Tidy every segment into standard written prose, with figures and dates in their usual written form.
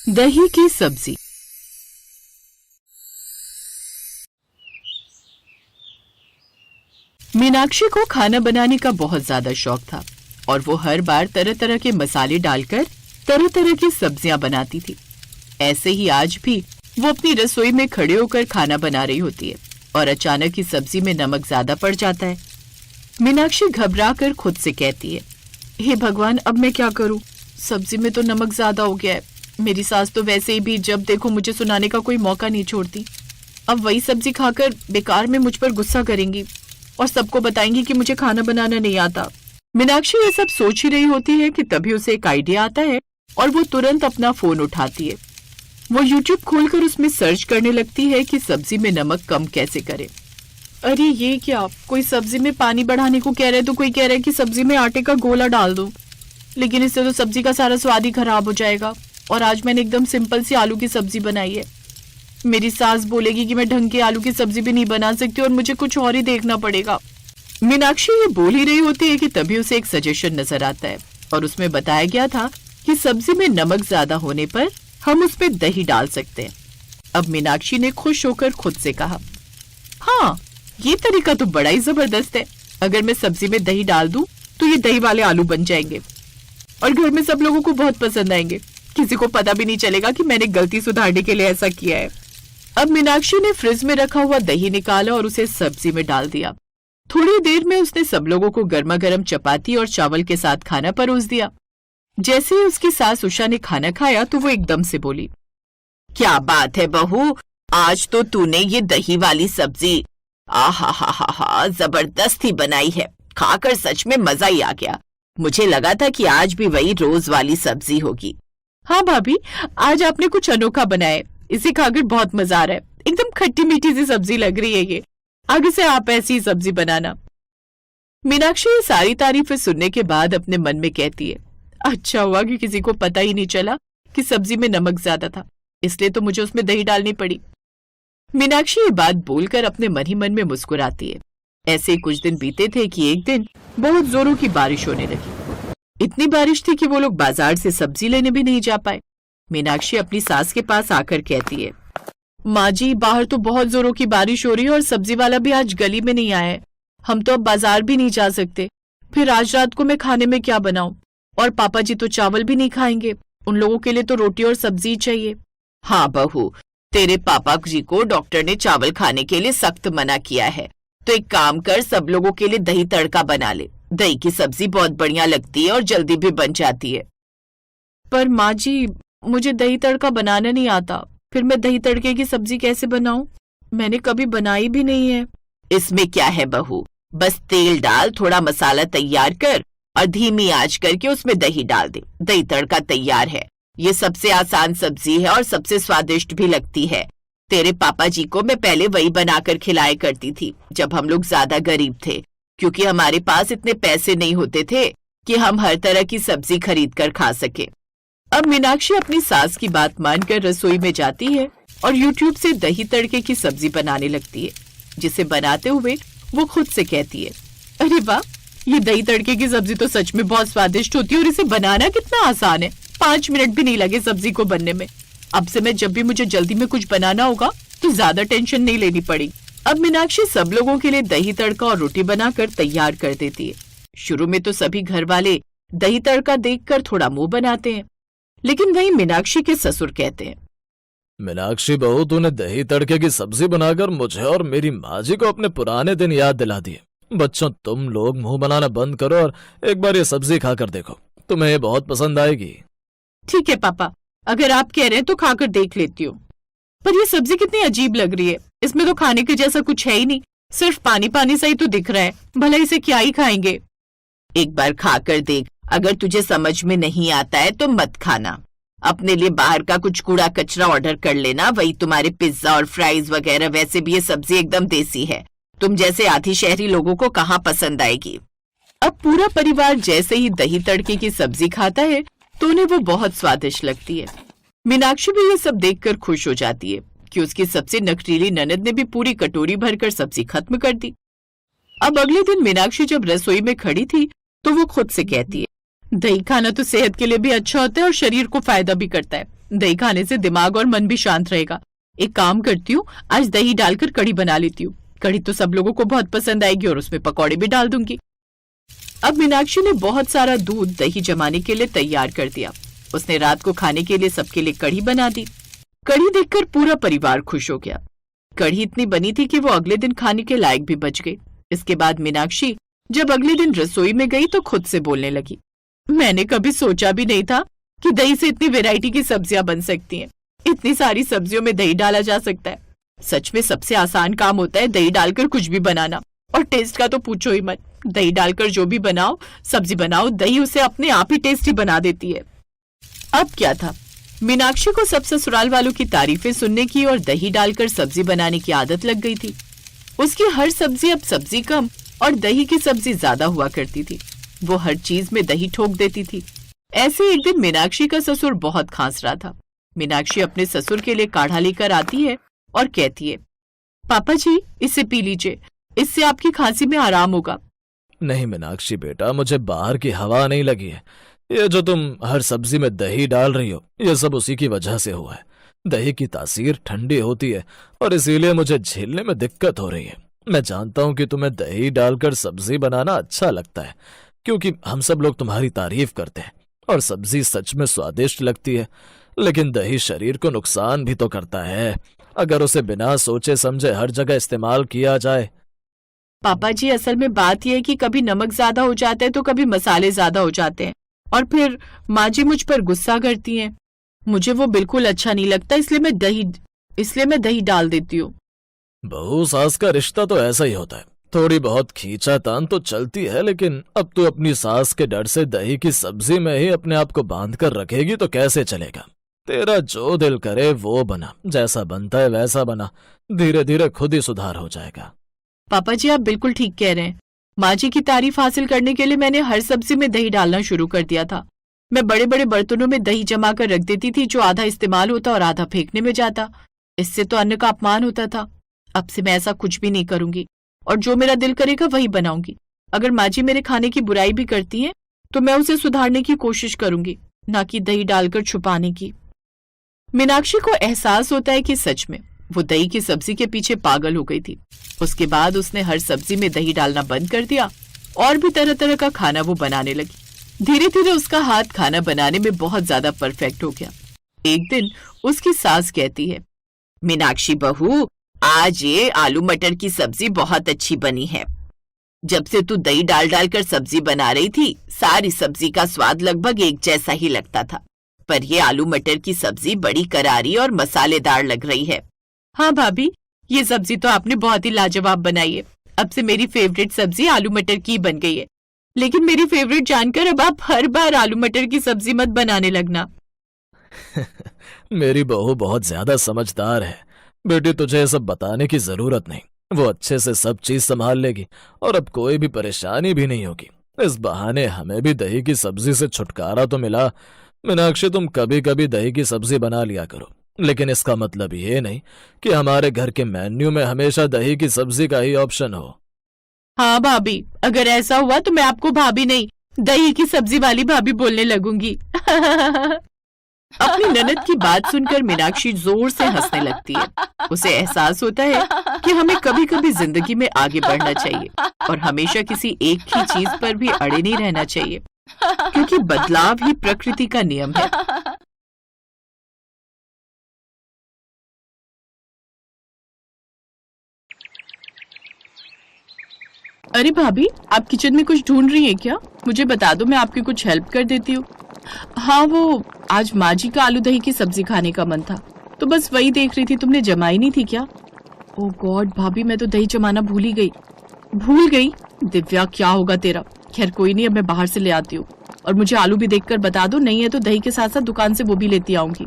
दही की सब्जी। मीनाक्षी को खाना बनाने का बहुत ज्यादा शौक था और वो हर बार तरह तरह के मसाले डालकर तरह तरह की सब्जियां बनाती थी। ऐसे ही आज भी वो अपनी रसोई में खड़े होकर खाना बना रही होती है और अचानक ही सब्जी में नमक ज्यादा पड़ जाता है। मीनाक्षी घबरा कर खुद से कहती है, हे भगवान, अब मैं क्या करूं? सब्जी में तो नमक ज्यादा हो गया है। मेरी सास तो वैसे ही भी जब देखो मुझे सुनाने का कोई मौका नहीं छोड़ती। अब वही सब्जी खाकर बेकार में मुझ पर गुस्सा करेंगी और सबको बताएंगी कि मुझे खाना बनाना नहीं आता। मीनाक्षी ये सब सोच ही रही होती है कि तभी उसे एक आइडिया आता है और वो तुरंत अपना फोन उठाती है। वो YouTube खोलकर उसमें सर्च करने लगती है कि सब्जी में नमक कम कैसे करें। अरे ये क्या, कोई सब्जी में पानी बढ़ाने को कह रहे हैं तो कोई कह रहा है कि सब्जी में आटे का गोला डाल दो, लेकिन इससे तो सब्जी का सारा स्वाद ही खराब हो जाएगा। और आज मैंने एकदम सिंपल सी आलू की सब्जी बनाई है। मेरी सास बोलेगी कि मैं ढंग की आलू की सब्जी भी नहीं बना सकती और मुझे कुछ और ही देखना पड़ेगा। मीनाक्षी ये बोल ही रही होती है कि तभी उसे एक सजेशन नजर आता है और उसमें बताया गया था कि सब्जी में नमक ज्यादा होने पर हम उसमें दही डाल सकते हैं। अब मीनाक्षी ने खुश होकर खुद से कहा, हाँ, ये तरीका तो बड़ा ही जबरदस्त है। अगर मैं सब्जी में दही डाल दूं तो ये दही वाले आलू बन जाएंगे और घर में सब लोगों को बहुत पसंद आएंगे। किसी को पता भी नहीं चलेगा कि मैंने गलती सुधारने के लिए ऐसा किया है। अब मीनाक्षी ने फ्रिज में रखा हुआ दही निकाला और उसे सब्जी में डाल दिया। थोड़ी देर में उसने सब लोगों को गर्मा गर्म चपाती और चावल के साथ खाना परोस दिया। जैसे ही उसकी सास उषा ने खाना खाया तो वो एकदम से बोली, क्या बात है बहू, आज तो तूने ये दही वाली सब्जी आहा जबरदस्त ही बनाई है। खाकर सच में मजा ही आ गया। मुझे लगा था कि आज भी वही रोज वाली सब्जी होगी। हाँ भाभी, आज आपने कुछ अनोखा बनाया है। इसे खाकर बहुत मजा आ रहा है। एकदम खट्टी मीठी सी सब्जी लग रही है ये। आगे से आप ऐसी सब्जी बनाना। मीनाक्षी ये सारी तारीफें सुनने के बाद अपने मन में कहती है, अच्छा हुआ कि किसी को पता ही नहीं चला कि सब्जी में नमक ज्यादा था, इसलिए तो मुझे उसमें दही डालनी पड़ी। मीनाक्षी ये बात बोलकर अपने मन ही मन में मुस्कुराती है। ऐसे कुछ दिन बीते थे कि एक दिन बहुत जोरों की बारिश होने लगी। इतनी बारिश थी कि वो लोग बाजार से सब्जी लेने भी नहीं जा पाए। मीनाक्षी अपनी सास के पास आकर कहती है, माँ जी, बाहर तो बहुत जोरों की बारिश हो रही है और सब्जी वाला भी आज गली में नहीं आया है। हम तो अब बाजार भी नहीं जा सकते। फिर आज रात को मैं खाने में क्या बनाऊं? और पापा जी तो चावल भी नहीं खाएंगे। उन लोगों के लिए तो रोटी और सब्जी चाहिए। हाँ बहू, तेरे पापा जी को डॉक्टर ने चावल खाने के लिए सख्त मना किया है। तो एक काम कर, सब लोगों के लिए दही तड़का बना ले। दही की सब्जी बहुत बढ़िया लगती है और जल्दी भी बन जाती है। पर माँ जी, मुझे दही तड़का बनाना नहीं आता। फिर मैं दही तड़के की सब्जी कैसे बनाऊं? मैंने कभी बनाई भी नहीं है। इसमें क्या है बहू, बस तेल डाल, थोड़ा मसाला तैयार कर और धीमी आंच करके उसमें दही डाल दे। दही तड़का तैयार है। ये सबसे आसान सब्जी है और सबसे स्वादिष्ट भी लगती है। तेरे पापा जी को मैं पहले वही बनाकर खिलाया करती थी जब हम लोग ज्यादा गरीब थे, क्योंकि हमारे पास इतने पैसे नहीं होते थे कि हम हर तरह की सब्जी खरीद कर खा सके। अब मीनाक्षी अपनी सास की बात मानकर रसोई में जाती है और YouTube से दही तड़के की सब्जी बनाने लगती है, जिसे बनाते हुए वो खुद से कहती है, अरे वाह, ये दही तड़के की सब्जी तो सच में बहुत स्वादिष्ट होती है और इसे बनाना कितना आसान है। 5 मिनट भी नहीं लगे सब्जी को बनने में। अब से मैं जब भी मुझे जल्दी में कुछ बनाना होगा तो ज्यादा टेंशन नहीं लेनी पड़ेगी। अब मीनाक्षी सब लोगों के लिए दही तड़का और रोटी बनाकर तैयार कर देती है। शुरू में तो सभी घर वाले दही तड़का देखकर थोड़ा मुंह बनाते हैं, लेकिन वहीं मीनाक्षी के ससुर कहते हैं, मीनाक्षी बहू, तूने दही तड़के की सब्जी बनाकर मुझे और मेरी माँ जी को अपने पुराने दिन याद दिला दिए। बच्चों, तुम लोग मुंह बनाना बंद करो और एक बार ये सब्जी खाकर देखो, तुम्हें ये बहुत पसंद आएगी। ठीक है पापा, अगर आप कह रहे हैं तो खाकर देख लेती हूँ। पर ये सब्जी कितनी अजीब लग रही है। इसमें तो खाने के जैसा कुछ है ही नहीं, सिर्फ पानी पानी सा ही तो दिख रहा है। भला इसे क्या ही खाएंगे। एक बार खाकर देख, अगर तुझे समझ में नहीं आता है तो मत खाना। अपने लिए बाहर का कुछ कूड़ा कचरा ऑर्डर कर लेना, वही तुम्हारे पिज्जा और फ्राइज वगैरह। वैसे भी ये सब्जी एकदम देसी है, तुम जैसे आधी शहरी लोगों को कहाँ पसंद आएगी। अब पूरा परिवार जैसे ही दही तड़के की सब्जी खाता है तो उन्हें वो बहुत स्वादिष्ट लगती है। मीनाक्षी भी ये सब देखकर खुश हो जाती है कि उसकी सबसे नखरीली ननद ने भी पूरी कटोरी भरकर सब्जी खत्म कर दी। अब अगले दिन मीनाक्षी जब रसोई में खड़ी थी तो वो खुद से कहती है, दही खाना तो सेहत के लिए भी अच्छा होता है और शरीर को फायदा भी करता है। दही खाने से दिमाग और मन भी शांत रहेगा। एक काम करती हूँ, आज दही डालकर कढ़ी बना लेती हूँ। कढ़ी तो सब लोगों को बहुत पसंद आएगी और उसमें पकौड़े भी डाल दूंगी। अब मीनाक्षी ने बहुत सारा दूध दही जमाने के लिए तैयार कर दिया। उसने रात को खाने के लिए सबके लिए कढ़ी बना दी। कढ़ी देखकर पूरा परिवार खुश हो गया। कढ़ी इतनी बनी थी कि वो अगले दिन खाने के लायक भी बच गई। इसके बाद मीनाक्षी जब अगले दिन रसोई में गई तो खुद से बोलने लगी, मैंने कभी सोचा भी नहीं था कि दही से इतनी वैरायटी की सब्जियां बन सकती हैं। इतनी सारी सब्जियों में दही डाला जा सकता है। सच में सबसे आसान काम होता है दही डालकर कुछ भी बनाना। और टेस्ट का तो पूछो ही मत। दही डालकर जो भी बनाओ, सब्जी बनाओ, दही उसे अपने आप ही टेस्टी बना देती है। अब क्या था, मीनाक्षी को सब ससुराल वालों की तारीफें सुनने की और दही डालकर सब्जी बनाने की आदत लग गई थी। उसकी हर सब्जी अब सब्जी कम और दही की सब्जी ज्यादा हुआ करती थी। वो हर चीज में दही ठोक देती थी। ऐसे एक दिन मीनाक्षी का ससुर बहुत खांस रहा था। मीनाक्षी अपने ससुर के लिए काढ़ा लेकर आती है और कहती है, पापा जी इसे पी लीजिए, इससे आपकी खांसी में आराम होगा। नहीं मीनाक्षी बेटा, मुझे बाहर की हवा नहीं लगी है। ये जो तुम हर सब्जी में दही डाल रही हो, ये सब उसी की वजह से हुआ है। दही की तासीर ठंडी होती है और इसीलिए मुझे झेलने में दिक्कत हो रही है। मैं जानता हूँ कि तुम्हें दही डालकर सब्जी बनाना अच्छा लगता है, क्योंकि हम सब लोग तुम्हारी तारीफ करते हैं और सब्जी सच में स्वादिष्ट लगती है। लेकिन दही शरीर को नुकसान भी तो करता है अगर उसे बिना सोचे समझे हर जगह इस्तेमाल किया जाए। पापा जी असल में बात यह है कि कभी नमक ज्यादा हो जाता है तो कभी मसाले ज्यादा हो जाते हैं और फिर माँ जी मुझ पर गुस्सा करती हैं। मुझे वो बिल्कुल अच्छा नहीं लगता, इसलिए मैं दही डाल देती हूँ। बहू सास का रिश्ता तो ऐसा ही होता है। थोड़ी बहुत खींचातान तो चलती है, लेकिन अब तू अपनी सास के डर से दही की सब्जी में ही अपने आप को बांध कर रखेगी तो कैसे चलेगा। तेरा जो दिल करे वो बना, जैसा बनता है वैसा बना, धीरे धीरे खुद ही सुधार हो जाएगा। पापा जी आप बिल्कुल ठीक कह रहे हैं। माँ जी की तारीफ हासिल करने के लिए मैंने हर सब्जी में दही डालना शुरू कर दिया था। मैं बड़े बड़े बर्तनों में दही जमा कर रख देती थी, जो आधा इस्तेमाल होता और आधा फेंकने में जाता। इससे तो अन्न का अपमान होता था। अब से मैं ऐसा कुछ भी नहीं करूंगी और जो मेरा दिल करेगा वही बनाऊंगी। अगर माँ जी मेरे खाने की बुराई भी करती हैं तो मैं उसे सुधारने की कोशिश करूंगी, ना कि दही डालकर छुपाने की। मीनाक्षी को एहसास होता है कि सच में वो दही की सब्जी के पीछे पागल हो गई थी। उसके बाद उसने हर सब्जी में दही डालना बंद कर दिया और भी तरह तरह का खाना वो बनाने लगी। धीरे धीरे उसका हाथ खाना बनाने में बहुत ज्यादा परफेक्ट हो गया। एक दिन उसकी सास कहती है, मीनाक्षी बहू आज ये आलू मटर की सब्जी बहुत अच्छी बनी है। जब से तू दही डाल डालकर सब्जी बना रही थी, सारी सब्जी का स्वाद लगभग एक जैसा ही लगता था, पर ये आलू मटर की सब्जी बड़ी करारी और मसालेदार लग रही है। हाँ भाभी, ये सब्जी तो आपने बहुत ही लाजवाब बनाई है। अब से मेरी फेवरेट सब्जी आलू मटर की बन गई है। लेकिन मेरी फेवरेट जानकर अब आप हर बार आलू मटर की सब्जी मत बनाने लगना। मेरी बहू बहुत ज्यादा समझदार है बेटी, तुझे ये सब बताने की जरूरत नहीं। वो अच्छे से सब चीज संभाल लेगी और अब कोई भी परेशानी भी नहीं होगी। इस बहाने हमें भी दही की सब्जी से छुटकारा तो मिला। मीनाक्षी तुम कभी कभी दही की सब्जी बना लिया करो, लेकिन इसका मतलब ये नहीं कि हमारे घर के मेन्यू में हमेशा दही की सब्जी का ही ऑप्शन हो। हाँ भाभी, अगर ऐसा हुआ तो मैं आपको भाभी नहीं दही की सब्जी वाली भाभी बोलने लगूंगी। अपनी ननद की बात सुनकर मीनाक्षी जोर से हंसने लगती है। उसे एहसास होता है कि हमें कभी कभी जिंदगी में आगे बढ़ना चाहिए और हमेशा किसी एक ही चीज पर भी अड़े नहीं रहना चाहिए, क्योंकि बदलाव ही प्रकृति का नियम है। अरे भाभी, आप किचन में कुछ ढूंढ रही हैं क्या? मुझे बता दो, मैं आपकी कुछ हेल्प कर देती हूँ। हाँ, वो आज माँ जी का आलू दही की सब्जी खाने का मन था, तो बस वही देख रही थी। तुमने जमाई नहीं थी क्या? ओह गॉड भाभी, मैं तो दही जमाना भूल ही गई। भूल गई? दिव्या क्या होगा तेरा। खैर कोई नहीं, अब मैं बाहर से ले आती हूँ। और मुझे आलू भी देखकर बता दो, नहीं है तो दही के साथ साथ दुकान से वो भी लेती आऊंगी।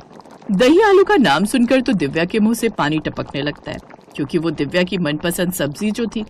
दही आलू का नाम सुनकर तो दिव्या के मुंह से पानी टपकने लगता है, क्योंकि वो दिव्या की मनपसंद सब्जी जो थी।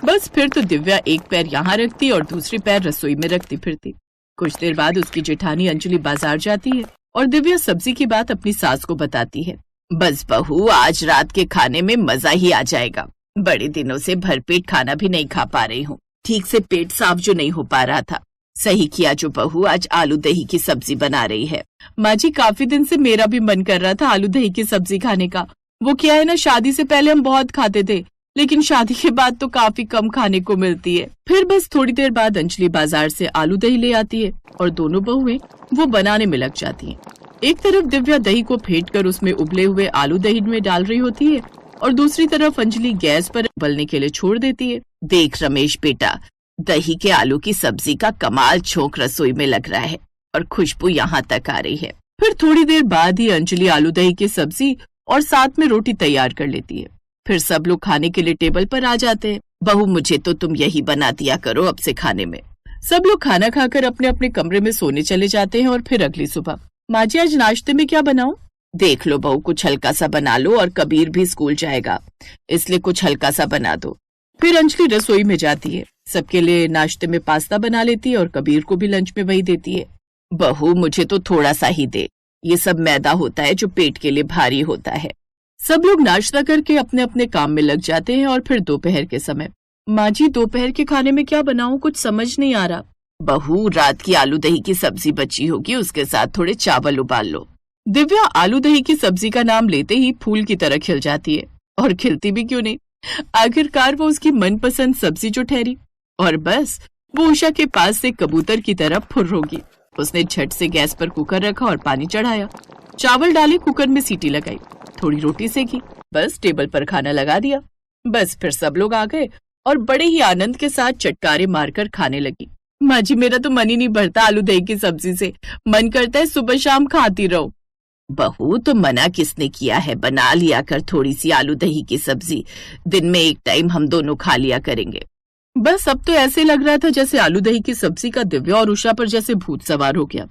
बस फिर तो दिव्या एक पैर यहाँ रखती और दूसरी पैर रसोई में रखती फिरती। कुछ देर बाद उसकी जेठानी अंजलि बाजार जाती है और दिव्या सब्जी की बात अपनी सास को बताती है। बस बहू, आज रात के खाने में मजा ही आ जाएगा। बड़े दिनों से भरपेट खाना भी नहीं खा पा रही हूँ। ठीक से पेट साफ जो नहीं हो पा रहा था। सही किया जो बहू आज आलू दही की सब्जी बना रही है। माँ जी, काफी दिन से मेरा भी मन कर रहा था आलू दही की सब्जी खाने का। वो क्या है ना, शादी से पहले हम बहुत खाते थे, लेकिन शादी के बाद तो काफी कम खाने को मिलती है। फिर बस थोड़ी देर बाद अंजलि बाजार से आलू दही ले आती है और दोनों बहुएं वो बनाने में लग जाती हैं। एक तरफ दिव्या दही को फेंट कर उसमें उबले हुए आलू दही में डाल रही होती है और दूसरी तरफ अंजलि गैस पर उबलने के लिए छोड़ देती है। देख रमेश बेटा, दही के आलू की सब्जी का कमाल झोंक रसोई में लग रहा है और खुशबू यहाँ तक आ रही है। फिर थोड़ी देर बाद ही अंजलि आलू दही की सब्जी और साथ में रोटी तैयार कर लेती है। फिर सब लोग खाने के लिए टेबल पर आ जाते हैं। बहू, मुझे तो तुम यही बना दिया करो अब से खाने में। सब लोग खाना खाकर अपने अपने कमरे में सोने चले जाते हैं और फिर अगली सुबह, माँ जी आज नाश्ते में क्या बनाऊं? देख लो बहू, कुछ हल्का सा बना लो, और कबीर भी स्कूल जाएगा, इसलिए कुछ हल्का सा बना दो। फिर अंजलि रसोई में जाती है, सबके लिए नाश्ते में पास्ता बना लेती है और कबीर को भी लंच में वही देती है। बहू, मुझे तो थोड़ा सा ही दे, ये सब मैदा होता है जो पेट के लिए भारी होता है। सब लोग नाश्ता करके अपने अपने काम में लग जाते हैं और फिर दोपहर के समय, माँ जी दोपहर के खाने में क्या बनाऊं, कुछ समझ नहीं आ रहा। बहू, रात की आलू दही की सब्जी बची होगी, उसके साथ थोड़े चावल उबाल लो। दिव्या आलू दही की सब्जी का नाम लेते ही फूल की तरह खिल जाती है, और खिलती भी क्यों नहीं, आखिरकार वो उसकी मनपसंद सब्जी जो ठहरी। और बस वो उषा के पास से कबूतर की तरह फुर्र होगी। उसने झट से गैस पर कुकर रखा और पानी चढ़ाया, चावल डाले, कुकर में सीटी लगाई, थोड़ी रोटी सेकी, बस टेबल पर खाना लगा दिया। बस फिर सब लोग आ गए और बड़े ही आनंद के साथ चटकारे मारकर खाने लगी। माँ जी, मेरा तो मन ही नहीं भरता आलू दही की सब्जी से, मन करता है सुबह शाम खाती रहो। बहू, तो मना किसने किया है, बना लिया कर थोड़ी सी आलू दही की सब्जी, दिन में एक टाइम हम दोनों खा लिया करेंगे। बस अब तो ऐसे लग रहा था जैसे आलू दही की सब्जी का दिव्या और उषा पर जैसे भूत सवार हो गया।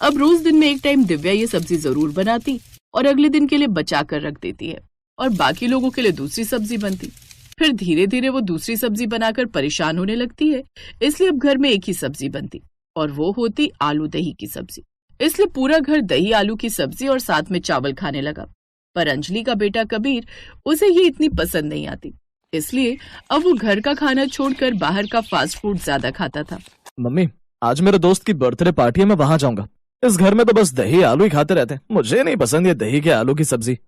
अब रोज दिन में एक टाइम दिव्या ये सब्जी जरूर बनाती और अगले दिन के लिए बचा कर रख देती है, और बाकी लोगों के लिए दूसरी सब्जी बनती। फिर धीरे धीरे वो दूसरी सब्जी बनाकर परेशान होने लगती है, इसलिए अब घर में एक ही सब्जी बनती, और वो होती आलू दही की सब्जी। इसलिए पूरा घर दही आलू की सब्जी और साथ में चावल खाने लगा। पर अंजलि का बेटा कबीर, उसे ये इतनी पसंद नहीं आती, इसलिए अब वो घर का खाना छोड़कर बाहर का फास्ट फूड ज्यादा खाता था। मम्मी, आज मेरे दोस्त की बर्थडे पार्टी है, मैं वहां जाऊंगा। इस घर में तो बस दही आलू ही खाते रहते हैं, मुझे नहीं पसंद ये दही के आलू की सब्जी।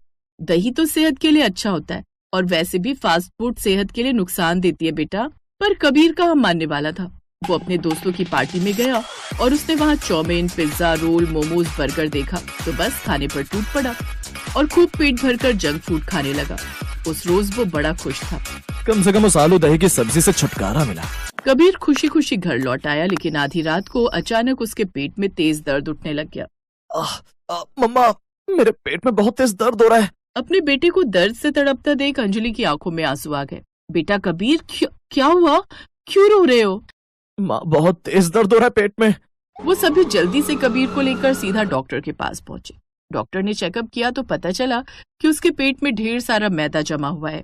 दही तो सेहत के लिए अच्छा होता है, और वैसे भी फास्ट फूड सेहत के लिए नुकसान देती है बेटा। पर कबीर कहाँ मानने वाला था। वो अपने दोस्तों की पार्टी में गया और उसने वहाँ chow mein, pizza, roll, momos, burger देखा तो बस खाने पर टूट पड़ा और खूब पेट भरकर जंक फूड खाने लगा। उस रोज वो बड़ा खुश था, कम से कम उस आलू दही की सब्जी से छुटकारा मिला। कबीर खुशी खुशी घर लौट आया, लेकिन आधी रात को अचानक उसके पेट में तेज दर्द उठने लग गया। मम्मा, मेरे पेट में बहुत तेज दर्द हो रहा है। अपने बेटे को दर्द से तड़पता देख अंजलि की आंखों में आंसू आ गए। बेटा कबीर, क्या हुआ, क्यों रो रहे हो? माँ, बहुत तेज दर्द हो रहा है पेट में। वो सभी जल्दी से कबीर को लेकर सीधा डॉक्टर के पास पहुंचे। डॉक्टर ने चेकअप किया तो पता चला कि उसके पेट में ढेर सारा मैदा जमा हुआ है।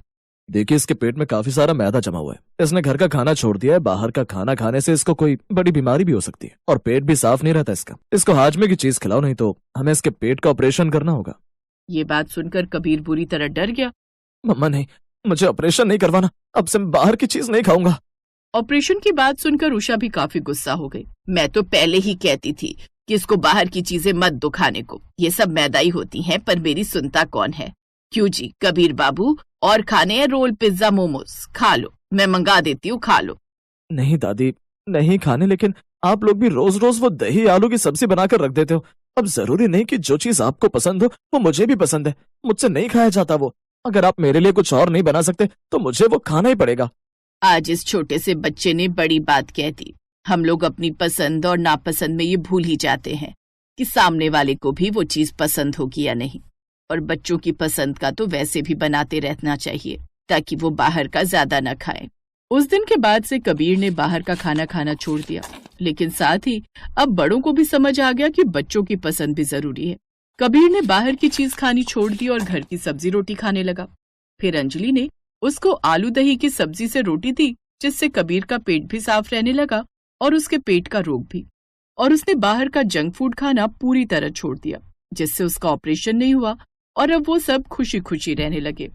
देखिए, इसके पेट में काफी सारा मैदा जमा हुआ है। इसने घर का खाना छोड़ दिया है। बाहर का खाना खाने से इसको कोई बड़ी बीमारी भी हो सकती है, और पेट भी साफ नहीं रहता इसका। इसको हाजमे की चीज खिलाओ, नहीं तो हमें इसके पेट का ऑपरेशन करना होगा। ये बात सुनकर कबीर बुरी तरह डर गया। मम्मा नहीं, मुझे ऑपरेशन नहीं करवाना, अब से मैं बाहर की चीज नहीं खाऊंगा। ऑपरेशन की बात सुनकर उषा भी काफी गुस्सा हो गई। मैं तो पहले ही कहती थी कि इसको बाहर की चीजें मत दो खाने को, ये सब मैदाई होती हैं, पर मेरी सुनता कौन है। क्यों जी कबीर बाबू, और खाने हैं रोल, पिज्जा, मोमोज, खा लो, मैं मंगा देती हूँ, खा लो। नहीं दादी, नहीं खाने, लेकिन आप लोग भी रोज रोज वो दही आलू की सब्जी बनाकर रख देते हो। अब जरूरी नहीं कि जो चीज आपको पसंद हो वो मुझे भी पसंद है। मुझसे नहीं खाया जाता वो। अगर आप मेरे लिए कुछ और नहीं बना सकते तो मुझे वो खाना ही पड़ेगा। आज इस छोटे से बच्चे ने बड़ी बात कह दी। हम लोग अपनी पसंद और नापसंद में ये भूल ही जाते हैं कि सामने वाले को भी वो चीज पसंद होगी या नहीं। और बच्चों की पसंद का तो वैसे भी बनाते रहना चाहिए ताकि वो बाहर का ज्यादा न खाएं। उस दिन के बाद से कबीर ने बाहर का खाना खाना छोड़ दिया, लेकिन साथ ही अब बड़ों को भी समझ आ गया कि बच्चों की पसंद भी जरूरी है। कबीर ने बाहर की चीज खानी छोड़ दी और घर की सब्जी रोटी खाने लगा। फिर अंजलि ने उसको आलू दही की सब्जी से रोटी दी, जिससे कबीर का पेट भी साफ रहने लगा और उसके पेट का रोग भी। और उसने बाहर का जंक फूड खाना पूरी तरह छोड़ दिया, जिससे उसका ऑपरेशन नहीं हुआ और अब वो सब खुशी खुशी रहने लगे।